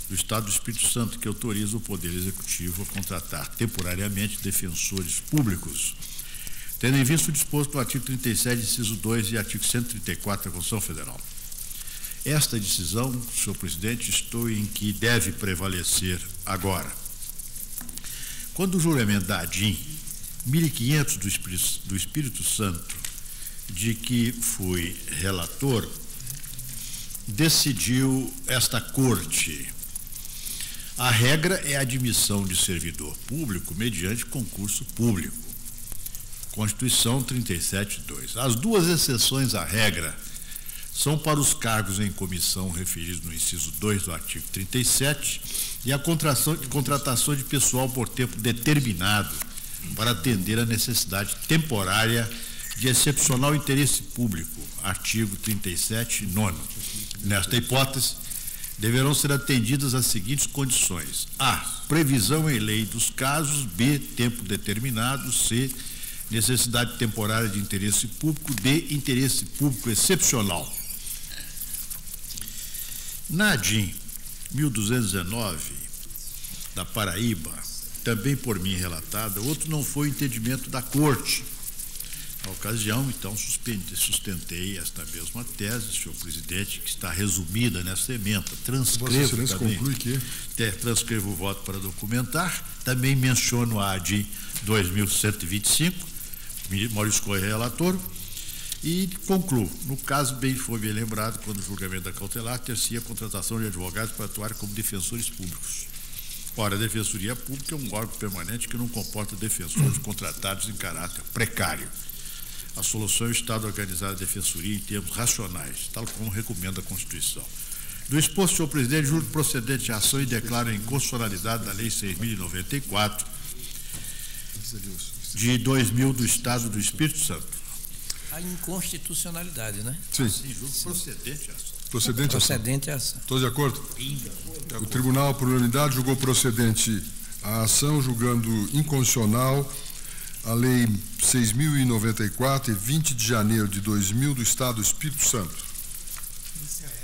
do Estado do Espírito Santo, que autoriza o Poder Executivo a contratar temporariamente defensores públicos, tendo em vista o disposto no artigo 37, inciso 2 e artigo 134 da Constituição Federal. Esta decisão, senhor presidente, estou em que deve prevalecer agora. Quando o julgamento da ADIM 1500 do Espírito Santo, de que fui relator, decidiu esta Corte: a regra é a admissão de servidor público mediante concurso público. Constituição 37.2. As duas exceções à regra são para os cargos em comissão referidos no inciso 2 do artigo 37 e a contratação de pessoal por tempo determinado para atender a necessidade temporária de excepcional interesse público, artigo 37, 9º. Nesta hipótese, deverão ser atendidas as seguintes condições: A, previsão em lei dos casos; B, tempo determinado; C, necessidade temporária de interesse público; D, interesse público excepcional. Na ADIM 1219, da Paraíba, também por mim relatada, outro não foi o entendimento da Corte. Na ocasião, então, sustentei esta mesma tese, senhor presidente, que está resumida nessa ementa. Transcrevo também. Conclui que... Transcrevo o voto para documentar. Também menciono a ADIM 2125, Maurício Correia, relator, e concluo. No caso, foi bem lembrado, quando o julgamento da cautelar, ter-se-ia a contratação de advogados para atuar como defensores públicos. Ora, a Defensoria Pública é um órgão permanente que não comporta defensores contratados em caráter precário. a solução é o Estado organizar a defensoria em termos racionais, tal como recomenda a Constituição. Do exposto, senhor presidente, julgo procedente a ação e declaro a inconstitucionalidade da Lei 6.094, de 2000 do Estado do Espírito Santo. A inconstitucionalidade, né? Sim. Sim, julgo procedente a ação. Procedente a ação. ação. Todos de acordo? O tribunal, por unanimidade, julgou procedente a ação, julgando inconstitucional a Lei 6.094 e 20 de janeiro de 2000 do Estado do Espírito Santo.